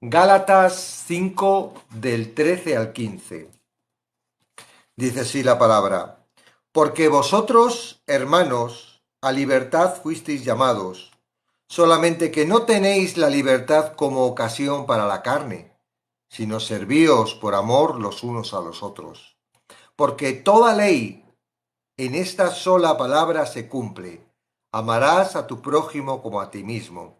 Gálatas 5 del 13 al 15. Dice así la palabra: Porque vosotros, hermanos, a libertad fuisteis llamados, solamente que no tenéis la libertad como ocasión para la carne, sino servíos por amor los unos a los otros. Porque toda ley en esta sola palabra se cumple: amarás a tu prójimo como a ti mismo.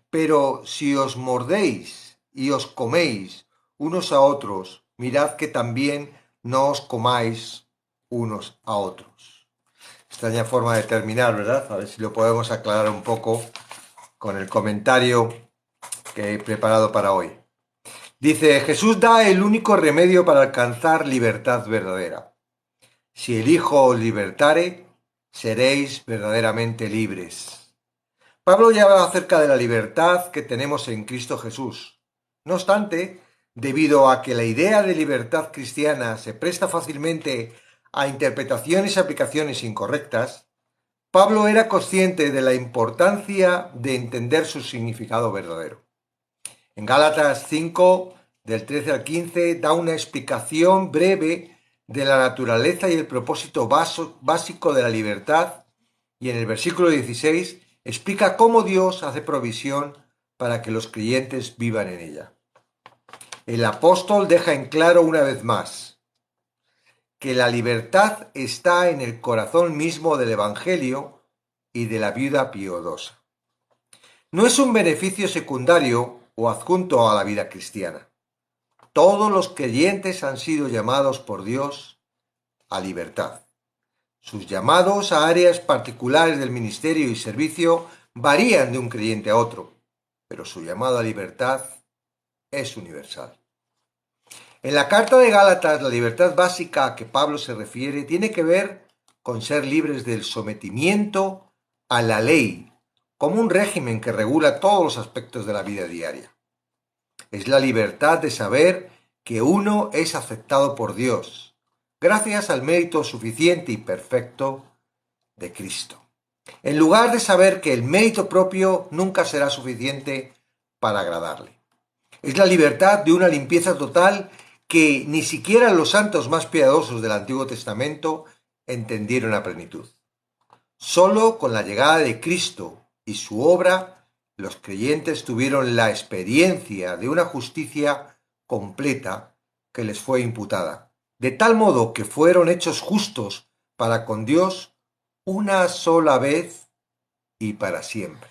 Pero si os mordéis y os coméis unos a otros, mirad que también no os comáis unos a otros. Extraña forma de terminar, ¿verdad? A ver si lo podemos aclarar un poco con el comentario que he preparado para hoy. Dice: Jesús da el único remedio para alcanzar libertad verdadera. Si el Hijo os libertare, seréis verdaderamente libres. Pablo ya habla acerca de la libertad que tenemos en Cristo Jesús. No obstante, debido a que la idea de libertad cristiana se presta fácilmente a interpretaciones y aplicaciones incorrectas, Pablo era consciente de la importancia de entender su significado verdadero. En Gálatas 5, del 13 al 15, da una explicación breve de la naturaleza y el propósito básico de la libertad, y en el versículo 16 explica cómo Dios hace provisión para que los creyentes vivan en ella. El apóstol deja en claro una vez más que la libertad está en el corazón mismo del Evangelio y de la viuda piadosa. No es un beneficio secundario o adjunto a la vida cristiana. Todos los creyentes han sido llamados por Dios a libertad. Sus llamados a áreas particulares del ministerio y servicio varían de un creyente a otro, pero su llamado a libertad es universal. En la carta de Gálatas, la libertad básica a que Pablo se refiere tiene que ver con ser libres del sometimiento a la ley, como un régimen que regula todos los aspectos de la vida diaria. Es la libertad de saber que uno es aceptado por Dios, gracias al mérito suficiente y perfecto de Cristo, en lugar de saber que el mérito propio nunca será suficiente para agradarle. Es la libertad de una limpieza total que ni siquiera los santos más piadosos del Antiguo Testamento entendieron a plenitud. Solo con la llegada de Cristo y su obra, los creyentes tuvieron la experiencia de una justicia completa que les fue imputada, de tal modo que fueron hechos justos para con Dios una sola vez y para siempre.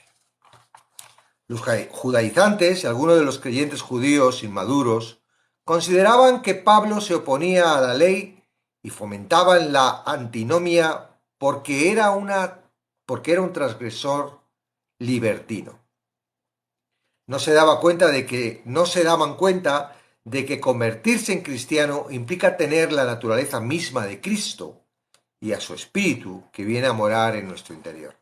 Los judaizantes y algunos de los creyentes judíos inmaduros consideraban que Pablo se oponía a la ley y fomentaban la antinomia porque era un transgresor libertino. No se daban cuenta de que convertirse en cristiano implica tener la naturaleza misma de Cristo y a su espíritu que viene a morar en nuestro interior.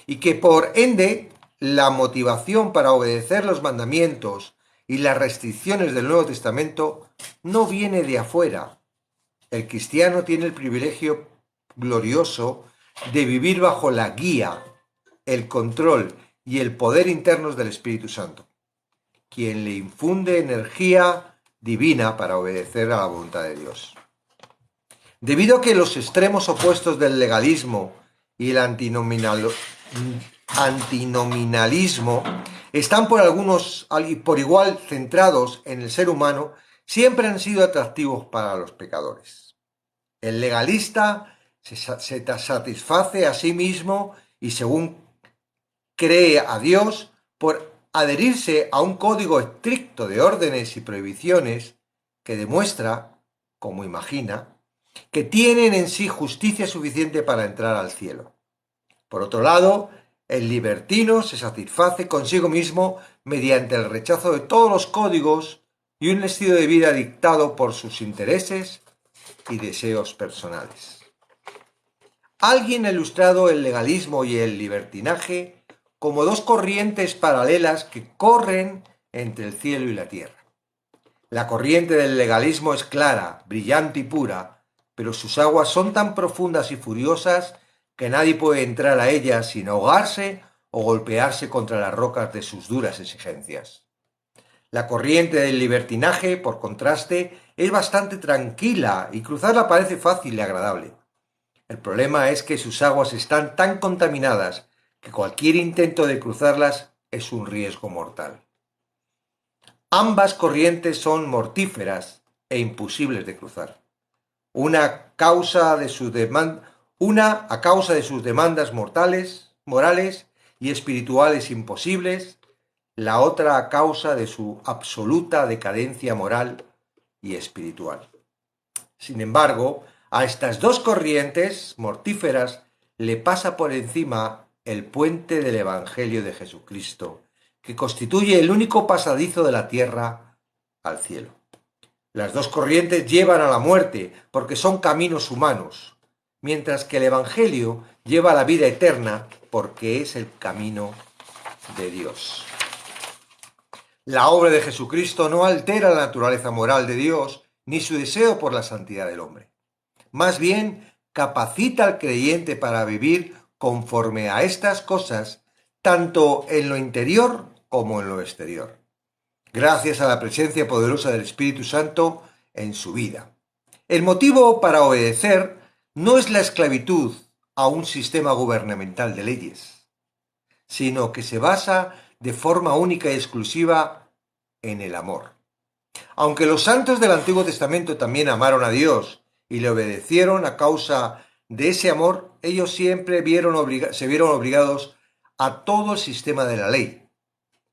Y que por ende la motivación para obedecer los mandamientos y las restricciones del Nuevo Testamento no viene de afuera. El cristiano tiene el privilegio glorioso de vivir bajo la guía, el control y el poder internos del Espíritu Santo, quien le infunde energía divina para obedecer a la voluntad de Dios. Debido a que los extremos opuestos del legalismo y el antinominalismo están por igual centrados en el ser humano, siempre han sido atractivos para los pecadores. El legalista se satisface a sí mismo y según cree a Dios por adherirse a un código estricto de órdenes y prohibiciones que demuestra, como imagina, que tienen en sí justicia suficiente para entrar al cielo. Por otro lado, el libertino se satisface consigo mismo mediante el rechazo de todos los códigos y un estilo de vida dictado por sus intereses y deseos personales. Alguien ha ilustrado el legalismo y el libertinaje como dos corrientes paralelas que corren entre el cielo y la tierra. La corriente del legalismo es clara, brillante y pura, pero sus aguas son tan profundas y furiosas que nadie puede entrar a ellas sin ahogarse o golpearse contra las rocas de sus duras exigencias. La corriente del libertinaje, por contraste, es bastante tranquila y cruzarla parece fácil y agradable. El problema es que sus aguas están tan contaminadas que cualquier intento de cruzarlas es un riesgo mortal. Ambas corrientes son mortíferas e imposibles de cruzar. Una a causa de sus demandas morales y espirituales imposibles, la otra a causa de su absoluta decadencia moral y espiritual. Sin embargo, a estas dos corrientes mortíferas le pasa por encima el puente del Evangelio de Jesucristo, que constituye el único pasadizo de la tierra al cielo. Las dos corrientes llevan a la muerte porque son caminos humanos, mientras que el Evangelio lleva a la vida eterna porque es el camino de Dios. La obra de Jesucristo no altera la naturaleza moral de Dios ni su deseo por la santidad del hombre. Más bien, capacita al creyente para vivir conforme a estas cosas, tanto en lo interior como en lo exterior, gracias a la presencia poderosa del Espíritu Santo en su vida. El motivo para obedecer no es la esclavitud a un sistema gubernamental de leyes, sino que se basa de forma única y exclusiva en el amor. Aunque los santos del Antiguo Testamento también amaron a Dios y le obedecieron a causa de ese amor, ellos siempre se vieron obligados a todo el sistema de la ley.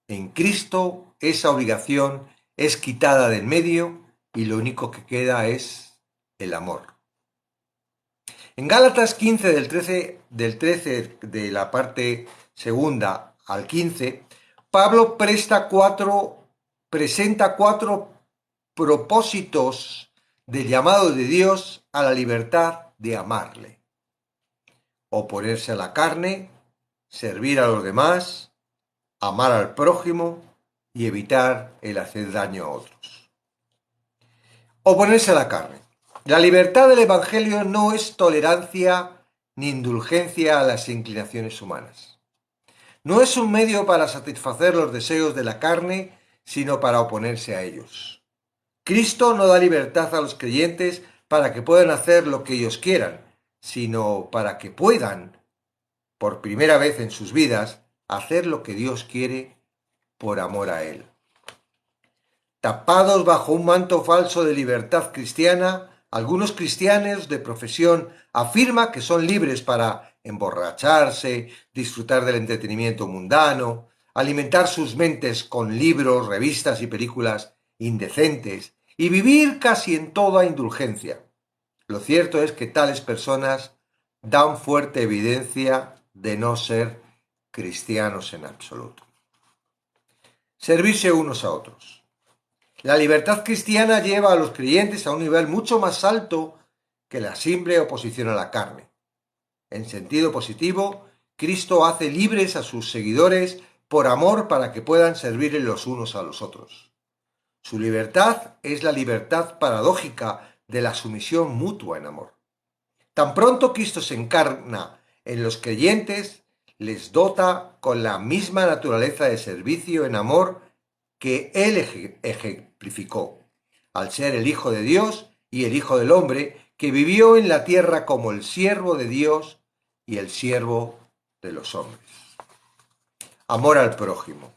En Cristo esa obligación es quitada del medio y lo único que queda es el amor. En Gálatas 15 del 13 de la parte segunda al 15, Pablo presenta cuatro propósitos del llamado de Dios a la libertad de amarle: oponerse a la carne, servir a los demás, amar al prójimo y evitar el hacer daño a otros. Oponerse a la carne. La libertad del Evangelio no es tolerancia ni indulgencia a las inclinaciones humanas. No es un medio para satisfacer los deseos de la carne, sino para oponerse a ellos. Cristo no da libertad a los creyentes para que puedan hacer lo que ellos quieran, sino para que puedan, por primera vez en sus vidas, hacer lo que Dios quiere por amor a Él. Tapados bajo un manto falso de libertad cristiana, algunos cristianos de profesión afirman que son libres para emborracharse, disfrutar del entretenimiento mundano, alimentar sus mentes con libros, revistas y películas indecentes y vivir casi en toda indulgencia. Lo cierto es que tales personas dan fuerte evidencia de no ser cristianos en absoluto. Servirse unos a otros. La libertad cristiana lleva a los creyentes a un nivel mucho más alto que la simple oposición a la carne. En sentido positivo, Cristo hace libres a sus seguidores por amor para que puedan servirle los unos a los otros. Su libertad es la libertad paradójica de la sumisión mutua en amor. Tan pronto Cristo se encarna en los creyentes, les dota con la misma naturaleza de servicio en amor que Él ejemplificó, al ser el Hijo de Dios y el Hijo del Hombre, que vivió en la tierra como el siervo de Dios y el siervo de los hombres. Amor al prójimo.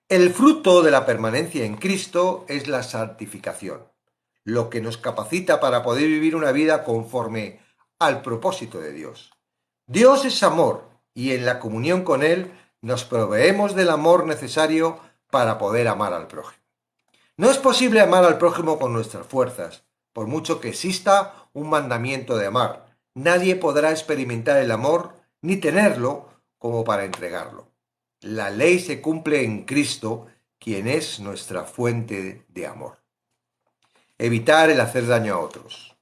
El fruto de la permanencia en Cristo es la santificación, lo que nos capacita para poder vivir una vida conforme al propósito de Dios. Dios es amor y en la comunión con Él nos proveemos del amor necesario para poder amar al prójimo. No es posible amar al prójimo con nuestras fuerzas, por mucho que exista un mandamiento de amar. Nadie podrá experimentar el amor ni tenerlo como para entregarlo. La ley se cumple en Cristo, quien es nuestra fuente de amor. Evitar el hacer daño a otros.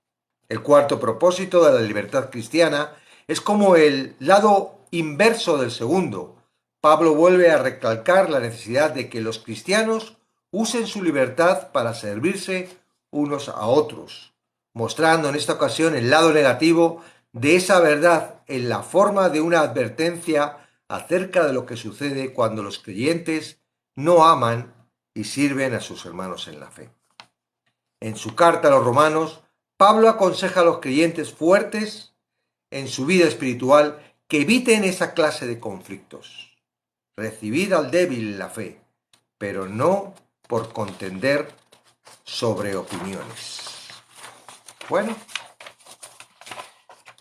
El cuarto propósito de la libertad cristiana es como el lado inverso del segundo. Pablo vuelve a recalcar la necesidad de que los cristianos usen su libertad para servirse unos a otros, mostrando en esta ocasión el lado negativo de esa verdad en la forma de una advertencia acerca de lo que sucede cuando los creyentes no aman y sirven a sus hermanos en la fe. En su carta a los romanos, Pablo aconseja a los creyentes fuertes en su vida espiritual que eviten esa clase de conflictos. Recibid al débil en la fe, pero no por contender sobre opiniones. Bueno,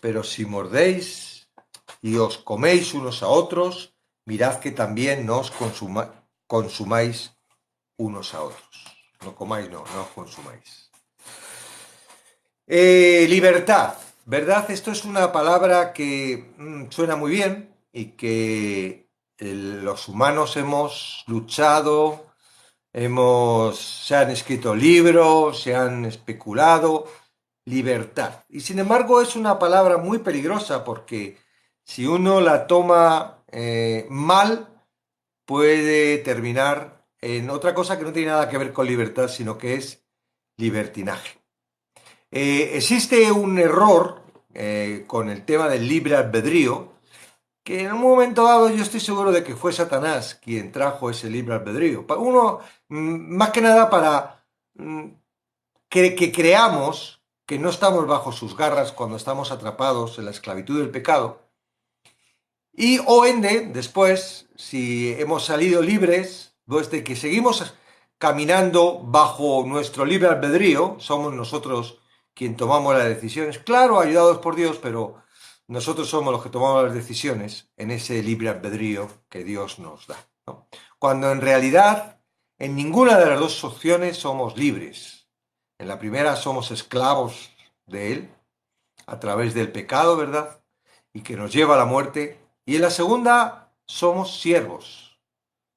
pero si mordéis y os coméis unos a otros, mirad que también no os consumáis unos a otros. No comáis, no os consumáis. Libertad, ¿verdad? Esto es una palabra que suena muy bien y que los humanos hemos luchado, se han escrito libros, se han especulado. Libertad. Y sin embargo es una palabra muy peligrosa porque si uno la toma mal, puede terminar en otra cosa que no tiene nada que ver con libertad, sino que es libertinaje. Existe un error con el tema del libre albedrío, que en un momento dado yo estoy seguro de que fue Satanás quien trajo ese libre albedrío. Uno, más que nada para que creamos que no estamos bajo sus garras cuando estamos atrapados en la esclavitud del pecado. Y o ende, después, si hemos salido libres, desde que seguimos caminando bajo nuestro libre albedrío, somos nosotros quien tomamos las decisiones, claro, ayudados por Dios, pero nosotros somos los que tomamos las decisiones en ese libre albedrío que Dios nos da, ¿no? Cuando en realidad, en ninguna de las dos opciones somos libres. En la primera somos esclavos de Él, a través del pecado, ¿verdad? Y que nos lleva a la muerte. Y en la segunda somos siervos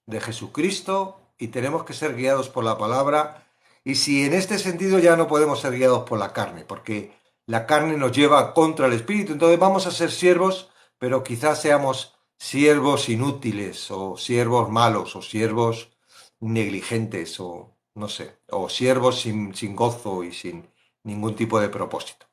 de Jesucristo y tenemos que ser guiados por la palabra. Y si en este sentido ya no podemos ser guiados por la carne, porque la carne nos lleva contra el espíritu, entonces vamos a ser siervos, pero quizás seamos siervos inútiles, o siervos malos, o siervos negligentes, o no sé, o siervos sin gozo y sin ningún tipo de propósito.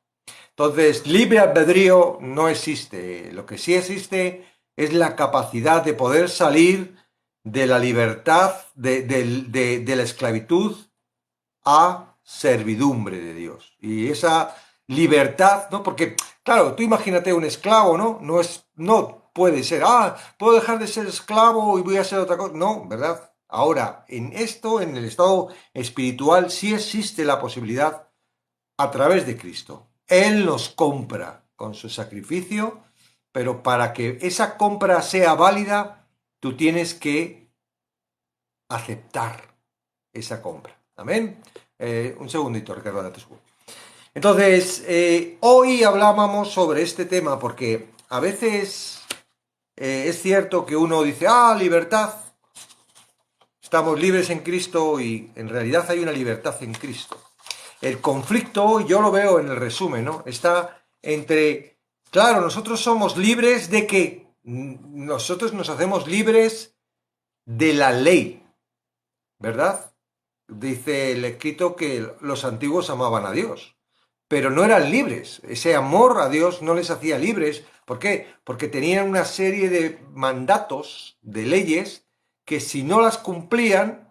Entonces, libre albedrío no existe. Lo que sí existe es la capacidad de poder salir de la libertad, de la esclavitud a servidumbre de Dios. Y esa libertad, ¿no? Porque, claro, tú imagínate un esclavo, ¿no? No puede ser, puedo dejar de ser esclavo y voy a ser otra cosa. No, ¿verdad? Ahora, en el estado espiritual, sí existe la posibilidad a través de Cristo. Él nos compra con su sacrificio, pero para que esa compra sea válida, tú tienes que aceptar esa compra. ¿Amén? Un segundito, Ricardo, date su. Entonces, hoy hablábamos sobre este tema porque a veces es cierto que uno dice, libertad, estamos libres en Cristo y en realidad hay una libertad en Cristo. El conflicto, yo lo veo en el resumen, ¿no? Está entre, claro, nosotros somos libres de que nosotros nos hacemos libres de la ley, ¿verdad? Dice el escrito que los antiguos amaban a Dios, pero no eran libres. Ese amor a Dios no les hacía libres. ¿Por qué? Porque tenían una serie de mandatos, de leyes, que si no las cumplían,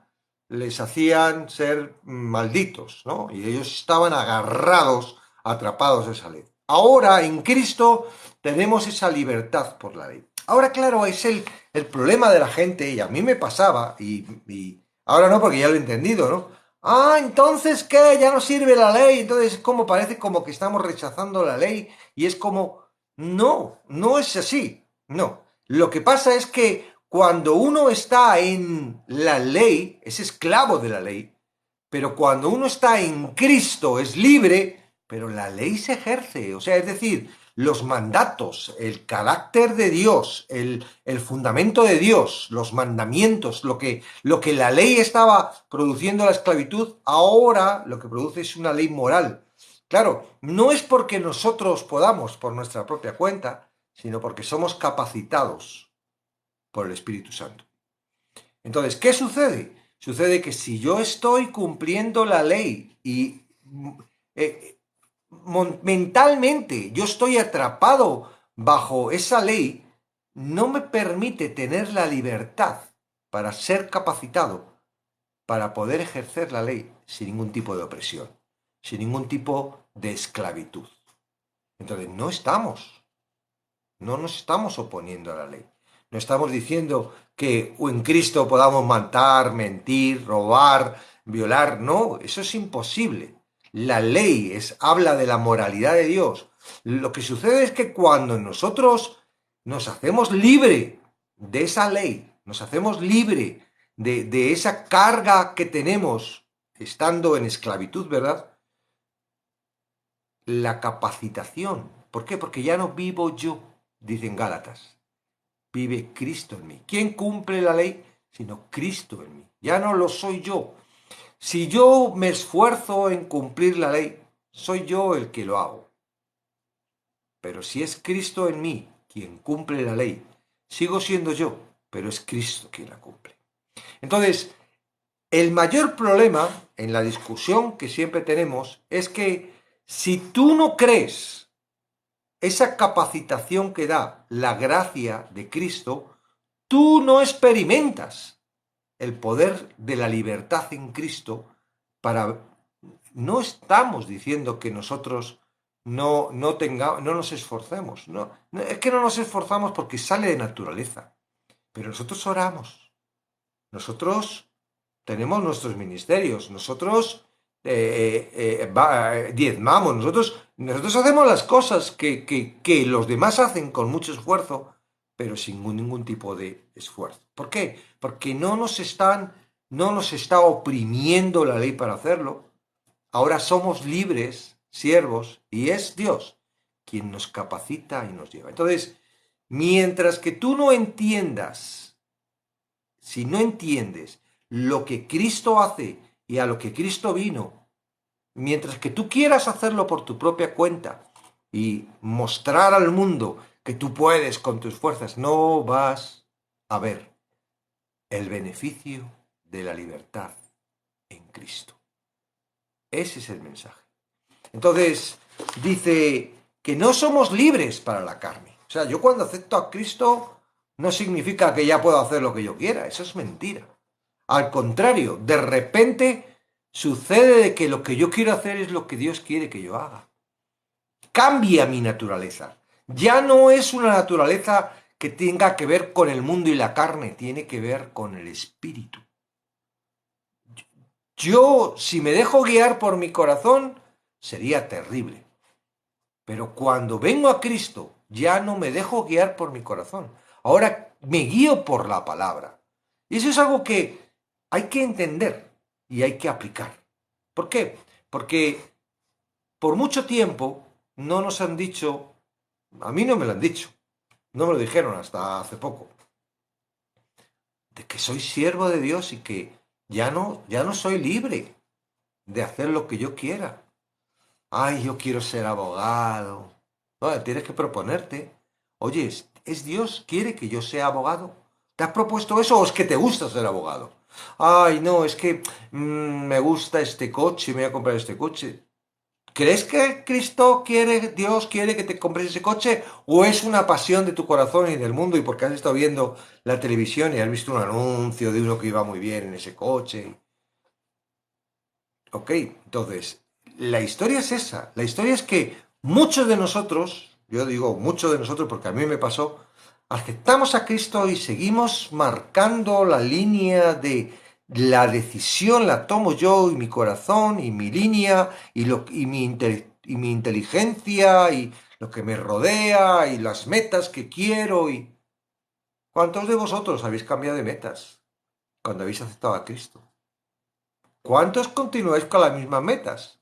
les hacían ser malditos, ¿no? Y ellos estaban agarrados, atrapados a esa ley. Ahora, en Cristo, tenemos esa libertad por la ley. Ahora, claro, es el problema de la gente, y a mí me pasaba, y ahora no, porque ya lo he entendido, ¿no? Entonces, ¿qué? Ya no sirve la ley. Entonces, parece como que estamos rechazando la ley, y es como, no es así, no. Lo que pasa es que cuando uno está en la ley, es esclavo de la ley, pero cuando uno está en Cristo es libre, pero la ley se ejerce. O sea, es decir, los mandatos, el carácter de Dios, el fundamento de Dios, los mandamientos, lo que la ley estaba produciendo la esclavitud, ahora lo que produce es una ley moral. Claro, no es porque nosotros podamos por nuestra propia cuenta, sino porque somos capacitados por el Espíritu Santo. Entonces, ¿qué sucede? Sucede que si yo estoy cumpliendo la ley y mentalmente yo estoy atrapado bajo esa ley, no me permite tener la libertad para ser capacitado para poder ejercer la ley sin ningún tipo de opresión, sin ningún tipo de esclavitud. Entonces no nos estamos oponiendo a la ley. No estamos diciendo que en Cristo podamos matar, mentir, robar, violar. No, eso es imposible. La ley habla de la moralidad de Dios. Lo que sucede es que cuando nosotros nos hacemos libre de esa ley, nos hacemos libre de esa carga que tenemos estando en esclavitud, ¿verdad? La capacitación. ¿Por qué? Porque ya no vivo yo, dicen Gálatas. Vive Cristo en mí. ¿Quién cumple la ley? Sino Cristo en mí. Ya no lo soy yo. Si yo me esfuerzo en cumplir la ley, soy yo el que lo hago. Pero si es Cristo en mí quien cumple la ley, sigo siendo yo, pero es Cristo quien la cumple. Entonces, el mayor problema en la discusión que siempre tenemos es que si tú no crees esa capacitación que da la gracia de Cristo, tú no experimentas el poder de la libertad en Cristo para... No estamos diciendo que nosotros no nos esforcemos. Es que no nos esforzamos porque sale de naturaleza. Pero nosotros oramos. Nosotros tenemos nuestros ministerios. Nosotros diezmamos. Nosotros hacemos las cosas que los demás hacen con mucho esfuerzo, pero sin ningún tipo de esfuerzo. ¿Por qué? Porque no nos está oprimiendo la ley para hacerlo. Ahora somos libres, siervos, y es Dios quien nos capacita y nos lleva. Entonces, mientras que tú no entiendas, si no entiendes lo que Cristo hace y a lo que Cristo vino, mientras que tú quieras hacerlo por tu propia cuenta y mostrar al mundo que tú puedes con tus fuerzas, no vas a ver el beneficio de la libertad en Cristo. Ese es el mensaje. Entonces, dice que no somos libres para la carne. O sea, yo cuando acepto a Cristo no significa que ya puedo hacer lo que yo quiera. Eso es mentira. Al contrario, de repente sucede de que lo que yo quiero hacer es lo que Dios quiere que yo haga. Cambia mi naturaleza. Ya no es una naturaleza que tenga que ver con el mundo y la carne, tiene que ver con el espíritu. Yo, si me dejo guiar por mi corazón, sería terrible. Pero cuando vengo a Cristo, ya no me dejo guiar por mi corazón. Ahora me guío por la palabra. Y eso es algo que hay que entender y hay que aplicar. ¿Por qué? Porque por mucho tiempo no nos han dicho, a mí no me lo han dicho, no me lo dijeron hasta hace poco, de que soy siervo de Dios y que ya no soy libre de hacer lo que yo quiera. Ay, yo quiero ser abogado. No, tienes que proponerte. Oye, ¿es Dios quiere que yo sea abogado? ¿Te has propuesto eso o es que te gusta ser abogado? Ay, no, es que me gusta este coche, me voy a comprar este coche. ¿Crees que Dios quiere que te compres ese coche? ¿O es una pasión de tu corazón y del mundo y porque has estado viendo la televisión y has visto un anuncio de uno que iba muy bien en ese coche? Ok, entonces, la historia es esa. La historia es que muchos de nosotros, yo digo muchos de nosotros porque a mí me pasó, aceptamos a Cristo y seguimos marcando la línea de la decisión, la tomo yo y mi corazón y mi línea y mi inteligencia y lo que me rodea y las metas que quiero y... ¿Cuántos de vosotros habéis cambiado de metas cuando habéis aceptado a Cristo? ¿Cuántos continuáis con las mismas metas?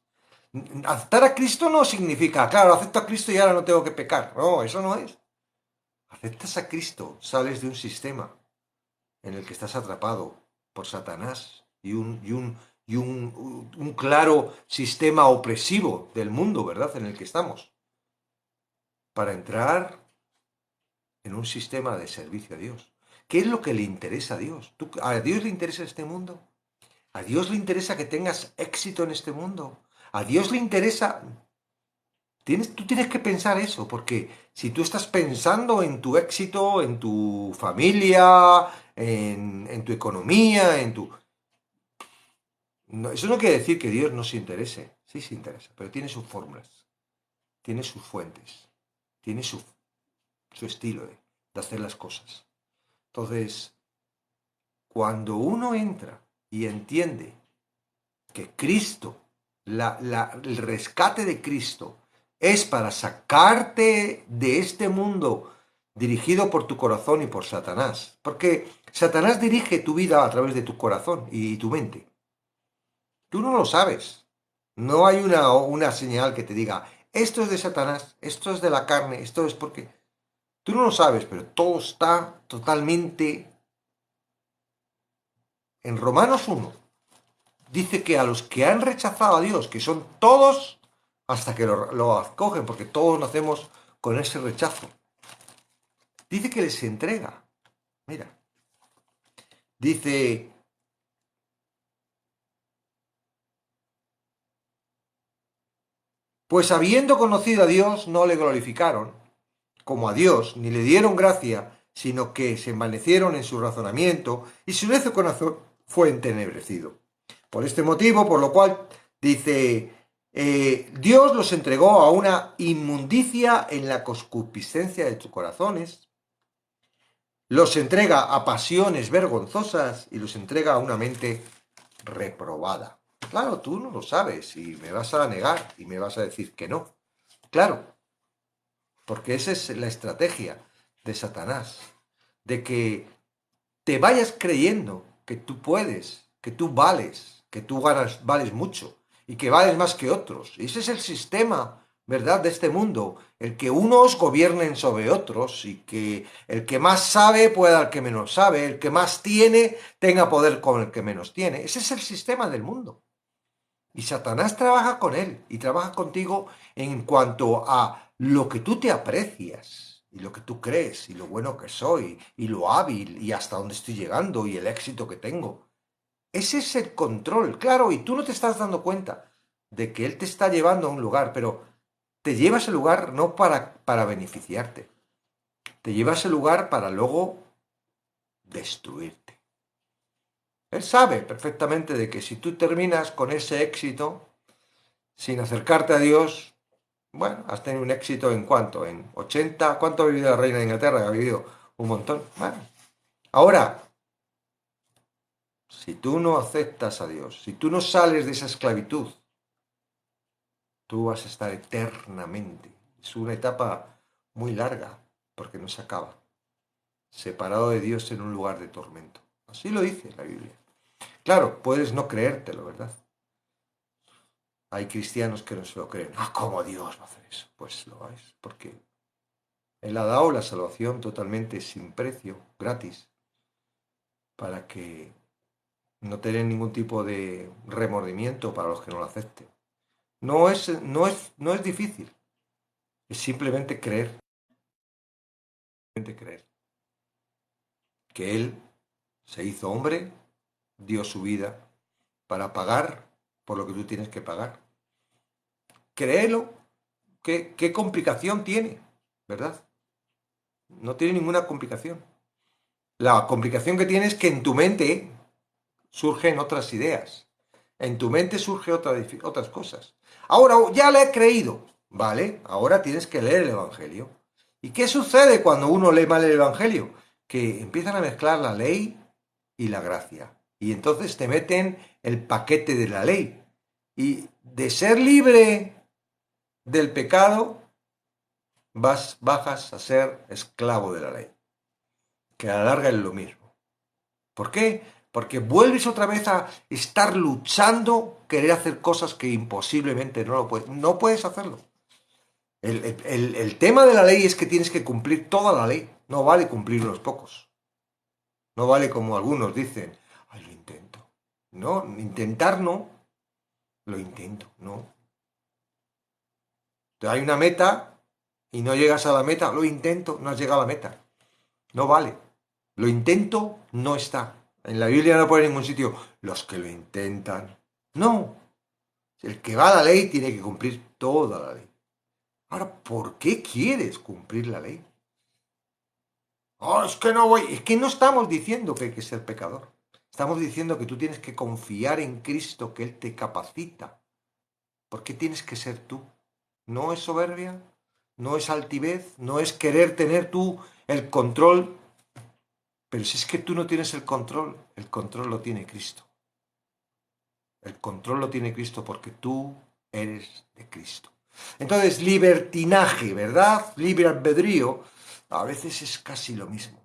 Aceptar a Cristo no significa, claro, acepto a Cristo y ahora no tengo que pecar. No, eso no es. Aceptas a Cristo, sales de un sistema en el que estás atrapado por Satanás y un claro sistema opresivo del mundo, ¿verdad?, en el que estamos, para entrar en un sistema de servicio a Dios. ¿Qué es lo que le interesa a Dios? ¿A Dios le interesa este mundo? ¿A Dios le interesa que tengas éxito en este mundo? ¿A Dios le interesa? Tú tienes que pensar eso, porque si tú estás pensando en tu éxito, en tu familia, en tu economía, Eso no quiere decir que Dios no se interese. Sí se interesa, pero tiene sus fórmulas, tiene sus fuentes, tiene su estilo de hacer las cosas. Entonces, cuando uno entra y entiende que Cristo, el rescate de Cristo, es para sacarte de este mundo dirigido por tu corazón y por Satanás. Porque Satanás dirige tu vida a través de tu corazón y tu mente. Tú no lo sabes. No hay una señal que te diga, esto es de Satanás, esto es de la carne, esto es porque... Tú no lo sabes, pero todo está totalmente... En Romanos 1 dice que a los que han rechazado a Dios, que son todos, hasta que lo acogen, porque todos nacemos con ese rechazo, dice que les entrega. Mira, dice, pues habiendo conocido a Dios, no le glorificaron como a Dios, ni le dieron gracia, sino que se envanecieron en su razonamiento, y su necio corazón fue entenebrecido. Por este motivo, por lo cual, dice, Dios los entregó a una inmundicia en la concupiscencia de sus corazones, los entrega a pasiones vergonzosas y los entrega a una mente reprobada. Claro, tú no lo sabes y me vas a negar y me vas a decir que no. Claro, porque esa es la estrategia de Satanás, de que te vayas creyendo que tú puedes, que tú vales, que tú vales mucho y que vales más que otros. Y ese es el sistema, ¿verdad?, de este mundo, el que unos gobiernen sobre otros y que el que más sabe pueda al que menos sabe, el que más tiene tenga poder con el que menos tiene. Ese es el sistema del mundo. Y Satanás trabaja con él y trabaja contigo en cuanto a lo que tú te aprecias y lo que tú crees y lo bueno que soy y lo hábil y hasta dónde estoy llegando y el éxito que tengo. Ese es el control, claro, y tú no te estás dando cuenta de que él te está llevando a un lugar, pero te lleva a ese lugar no para beneficiarte, te lleva a ese lugar para luego destruirte. Él sabe perfectamente de que si tú terminas con ese éxito, sin acercarte a Dios, bueno, has tenido un éxito en cuánto, en 80, ¿cuánto ha vivido la reina de Inglaterra? Ha vivido un montón. Bueno, ahora, si tú no aceptas a Dios, si tú no sales de esa esclavitud, tú vas a estar eternamente. Es una etapa muy larga, porque no se acaba. Separado de Dios en un lugar de tormento. Así lo dice la Biblia. Claro, puedes no creértelo, ¿verdad? Hay cristianos que no se lo creen. Ah, ¿cómo Dios va a hacer eso? Pues lo es, porque Él ha dado la salvación totalmente sin precio, gratis, para que no tengan ningún tipo de remordimiento para los que no lo acepten. No es difícil, es simplemente creer que Él se hizo hombre, dio su vida para pagar por lo que tú tienes que pagar. Créelo, ¿qué complicación tiene? ¿Verdad? No tiene ninguna complicación. La complicación que tiene es que en tu mente surgen otras ideas. En tu mente surgen otras cosas. Ahora ya le he creído, ¿vale? Ahora tienes que leer el Evangelio. ¿Y qué sucede cuando uno lee mal el Evangelio? Que empiezan a mezclar la ley y la gracia. Y entonces te meten el paquete de la ley. Y de ser libre del pecado, bajas a ser esclavo de la ley. Que a la larga es lo mismo. ¿Por qué? Porque vuelves otra vez a estar luchando, querer hacer cosas que imposiblemente no puedes hacerlo. El tema de la ley es que tienes que cumplir toda la ley. No vale cumplir unos pocos. No vale como algunos dicen, ay, lo intento. No, intentar no, lo intento, no. Hay una meta y no llegas a la meta, lo intento, no has llegado a la meta. No vale. Lo intento no está. En la Biblia no pone en ningún sitio los que lo intentan. No. El que va a la ley tiene que cumplir toda la ley. Ahora, ¿por qué quieres cumplir la ley? Oh, es que no voy. Es que no estamos diciendo que hay que ser pecador. Estamos diciendo que tú tienes que confiar en Cristo, que Él te capacita. ¿Por qué tienes que ser tú? ¿No es soberbia? ¿No es altivez? ¿No es querer tener tú el control? Pero si es que tú no tienes el control lo tiene Cristo. El control lo tiene Cristo porque tú eres de Cristo. Entonces, libertinaje, ¿verdad? Libre albedrío, a veces es casi lo mismo.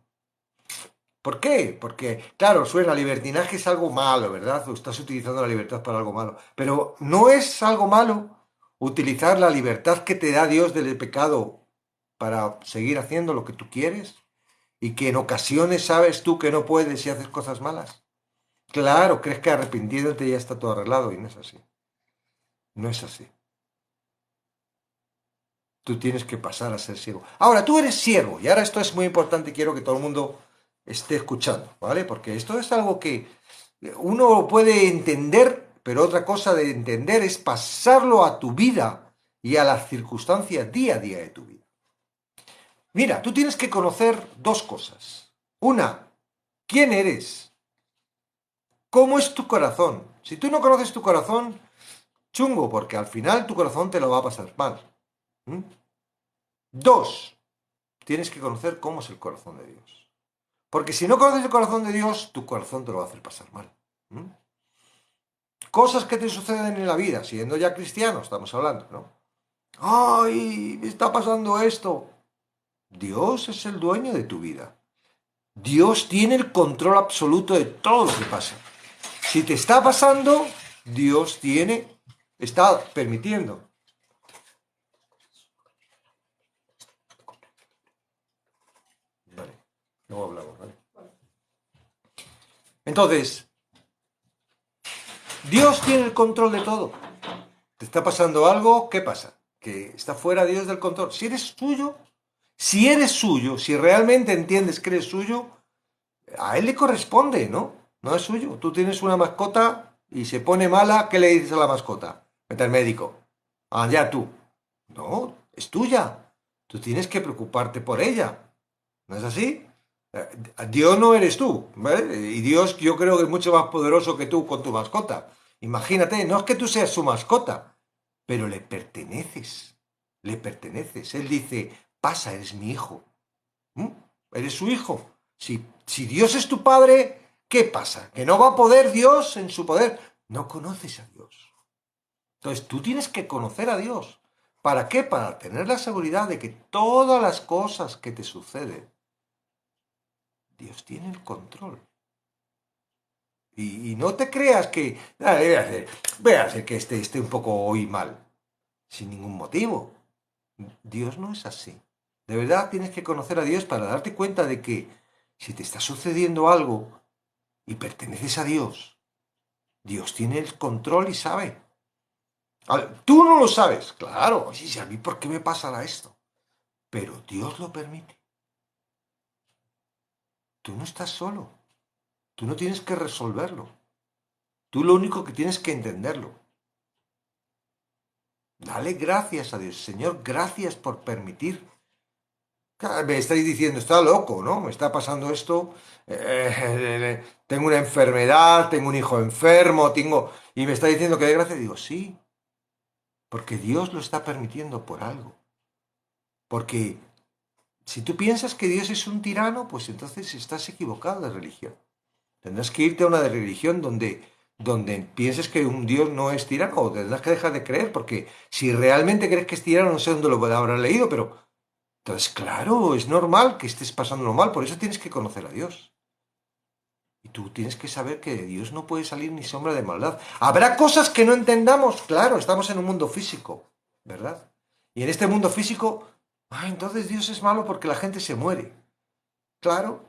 ¿Por qué? Porque, claro, suena, libertinaje es algo malo, ¿verdad? O estás utilizando la libertad para algo malo. Pero no es algo malo utilizar la libertad que te da Dios del pecado para seguir haciendo lo que tú quieres y que en ocasiones sabes tú que no puedes y haces cosas malas. Claro, crees que arrepintiéndote ya está todo arreglado y no es así. No es así. Tú tienes que pasar a ser siervo. Ahora, tú eres siervo, y ahora esto es muy importante y quiero que todo el mundo esté escuchando, ¿vale? Porque esto es algo que uno puede entender, pero otra cosa de entender es pasarlo a tu vida y a las circunstancias día a día de tu vida. Mira, tú tienes que conocer dos cosas. Una, ¿quién eres? ¿Cómo es tu corazón? Si tú no conoces tu corazón, chungo, porque al final tu corazón te lo va a pasar mal. ¿Mm? Dos, tienes que conocer cómo es el corazón de Dios. Porque si no conoces el corazón de Dios, tu corazón te lo va a hacer pasar mal. ¿Mm? Cosas que te suceden en la vida, siendo ya cristiano, estamos hablando, ¿no? ¡Ay! Me está pasando esto. Dios es el dueño de tu vida. Dios tiene el control absoluto de todo lo que pasa. Si te está pasando, Dios está permitiendo. Vale, luego hablamos, ¿vale? Entonces, Dios tiene el control de todo. ¿Te está pasando algo? ¿Qué pasa? Que está fuera Dios del control. Si eres suyo, si realmente entiendes que eres suyo, a Él le corresponde, ¿no? No es suyo. Tú tienes una mascota y se pone mala, ¿qué le dices a la mascota? Vete al médico. Ah, ya tú. No, es tuya. Tú tienes que preocuparte por ella. ¿No es así? Dios no eres tú, ¿vale? Y Dios yo creo que es mucho más poderoso que tú con tu mascota. Imagínate, no es que tú seas su mascota, pero le perteneces. Le perteneces. Él dice, pasa, eres mi hijo. ¿Mm? Eres su hijo. Si Dios es tu padre, ¿qué pasa? ¿Que no va a poder Dios en su poder? No conoces a Dios. Entonces tú tienes que conocer a Dios. ¿Para qué? Para tener la seguridad de que todas las cosas que te suceden, Dios tiene el control. Y no te creas que, voy a hacer que esté un poco hoy mal, sin ningún motivo. Dios no es así. De verdad tienes que conocer a Dios para darte cuenta de que si te está sucediendo algo y perteneces a Dios, Dios tiene el control y sabe. Tú no lo sabes, claro. Oye, ¿y a mí por qué me pasará esto? Pero Dios lo permite. Tú no estás solo. Tú no tienes que resolverlo. Tú lo único que tienes que entenderlo. Dale gracias a Dios. Señor, gracias por permitir. Me estáis diciendo, está loco, ¿no? Me está pasando esto. Tengo una enfermedad, tengo un hijo enfermo, y me está diciendo que dé gracias. Digo, sí, porque Dios lo está permitiendo por algo. Porque si tú piensas que Dios es un tirano, pues entonces estás equivocado de religión. Tendrás que irte a una de religión donde pienses que un Dios no es tirano, o tendrás que dejar de creer, porque si realmente crees que es tirano, no sé dónde lo habrás leído, pero entonces, claro, es normal que estés pasándolo mal, por eso tienes que conocer a Dios. Y tú tienes que saber que de Dios no puede salir ni sombra de maldad. Habrá cosas que no entendamos, claro, estamos en un mundo físico, ¿verdad? Y en este mundo físico, entonces Dios es malo porque la gente se muere. Claro,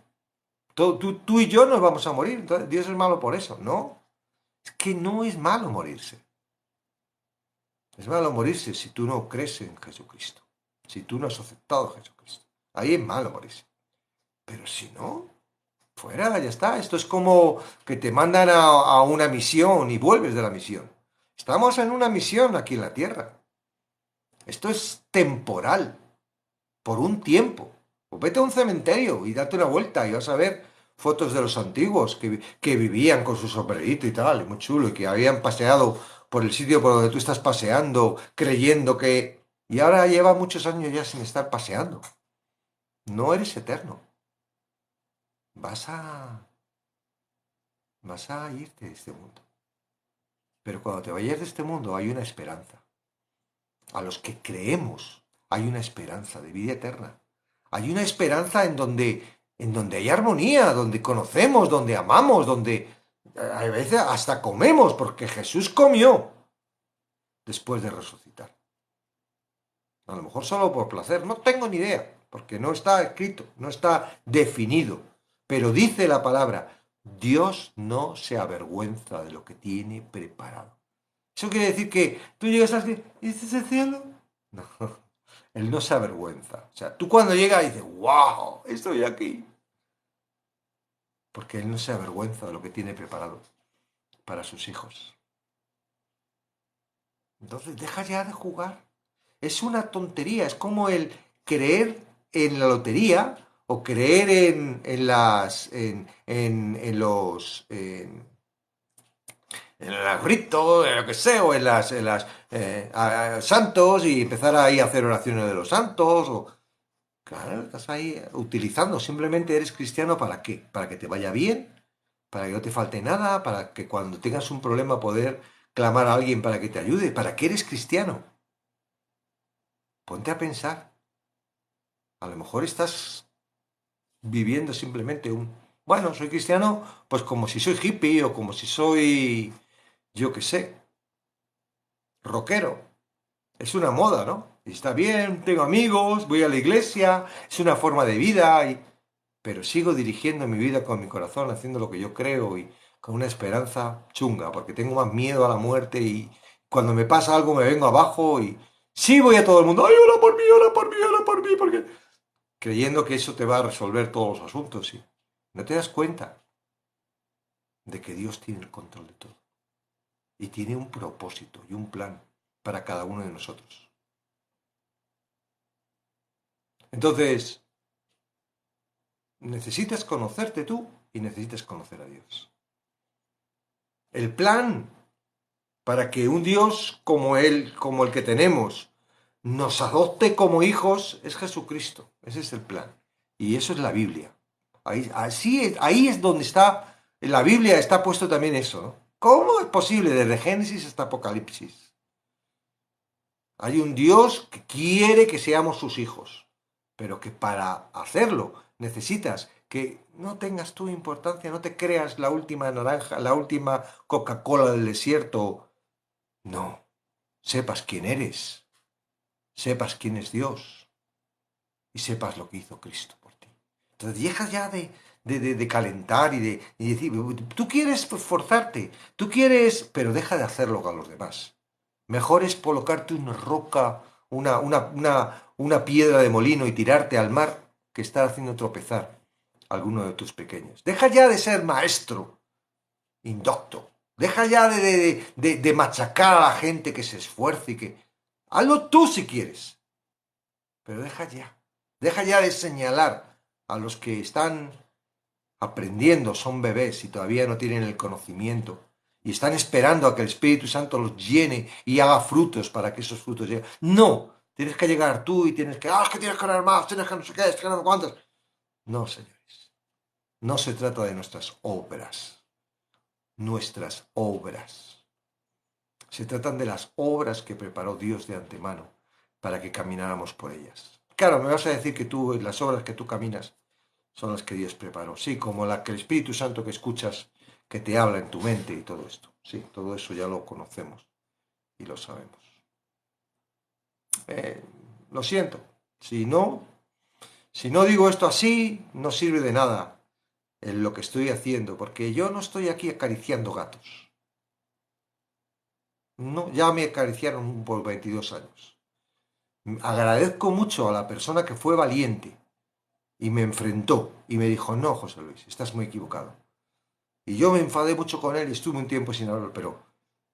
tú y yo nos vamos a morir, entonces Dios es malo por eso. No, es que no es malo morirse. Es malo morirse si tú no crees en Jesucristo, si tú no has aceptado a Jesucristo. Ahí es malo morirse. Pero si no, fuera, ya está. Esto es como que te mandan a una misión y vuelves de la misión. Estamos en una misión aquí en la Tierra. Esto es temporal, por un tiempo. Pues vete a un cementerio y date una vuelta y vas a ver fotos de los antiguos que vivían con su sombrerito y tal, y muy chulo, y que habían paseado por el sitio por donde tú estás paseando, creyendo que... Y ahora lleva muchos años ya sin estar paseando. No eres eterno. Vas a... Vas a irte de este mundo. Pero cuando te vayas de este mundo hay una esperanza. A los que creemos hay una esperanza de vida eterna. Hay una esperanza en donde hay armonía, donde conocemos, donde amamos, donde a veces hasta comemos, porque Jesús comió después de resucitar. A lo mejor solo por placer, no tengo ni idea, porque no está escrito, no está definido. Pero dice la palabra, Dios no se avergüenza de lo que tiene preparado. Eso quiere decir que tú llegas aquí y dices el cielo. No, Él no se avergüenza. O sea, tú cuando llegas dices, wow, estoy aquí. Porque Él no se avergüenza de lo que tiene preparado para sus hijos. Entonces, deja ya de jugar. Es una tontería, es como el creer en la lotería o creer en los ritos, en lo que sea, o en las santos y empezar ahí a hacer oraciones de los santos. Claro, estás ahí utilizando, simplemente eres cristiano ¿para qué? Para que te vaya bien, para que no te falte nada, para que cuando tengas un problema poder clamar a alguien para que te ayude. ¿Para qué eres cristiano? Ponte a pensar. A lo mejor estás viviendo simplemente bueno, soy cristiano, pues como si soy hippie o como si soy, yo qué sé, rockero. Es una moda, ¿no? Y está bien, tengo amigos, voy a la iglesia, es una forma de vida, pero sigo dirigiendo mi vida con mi corazón, haciendo lo que yo creo y con una esperanza chunga, porque tengo más miedo a la muerte y cuando me pasa algo me vengo abajo y sí voy a todo el mundo, ay, ora por mí, ora por mí, ora por mí, porque creyendo que eso te va a resolver todos los asuntos, sí. No te das cuenta de que Dios tiene el control de todo y tiene un propósito y un plan para cada uno de nosotros. Entonces, necesitas conocerte tú y necesitas conocer a Dios. El plan para que un Dios como Él, como el que tenemos, nos adopte como hijos es Jesucristo. Ese es el plan. Y eso es la Biblia. Ahí es donde está, en la Biblia está puesto también eso, ¿no? ¿Cómo es posible desde Génesis hasta Apocalipsis? Hay un Dios que quiere que seamos sus hijos, pero que para hacerlo necesitas que no tengas tu importancia, no te creas la última naranja, la última Coca-Cola del desierto. No, sepas quién eres, sepas quién es Dios y sepas lo que hizo Cristo por ti. Entonces dejas ya de calentar y decir, tú quieres forzarte, tú quieres, pero deja de hacerlo con los demás. Mejor es colocarte una roca, una piedra de molino y tirarte al mar que estar haciendo tropezar a alguno de tus pequeños. Deja ya de ser maestro, indocto. Deja ya de machacar a la gente que se esfuerce y que... Hazlo tú si quieres, pero deja ya. Deja ya de señalar a los que están aprendiendo, son bebés y todavía no tienen el conocimiento y están esperando a que el Espíritu Santo los llene y haga frutos para que esos frutos lleguen. No, tienes que llegar tú y tienes que tienes que ganar más, tienes que no sé qué, tienes que no sé cuántas. No, señores, no se trata de nuestras obras. Se tratan de las obras que preparó Dios de antemano para que camináramos por ellas. Claro, me vas a decir que las obras que tú caminas son las que Dios preparó. Sí, como la que el Espíritu Santo que escuchas, que te habla en tu mente y todo esto. Sí, todo eso ya lo conocemos y lo sabemos. Lo siento. Si no digo esto así, no sirve de nada en lo que estoy haciendo, porque yo no estoy aquí acariciando gatos. No, ya me acariciaron por 22 años. Agradezco mucho a la persona que fue valiente y me enfrentó y me dijo, no, José Luis, estás muy equivocado. Y yo me enfadé mucho con él y estuve un tiempo sin hablar, pero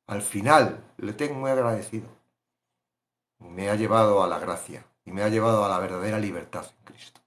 al final le tengo muy agradecido. Me ha llevado a la gracia y me ha llevado a la verdadera libertad en Cristo.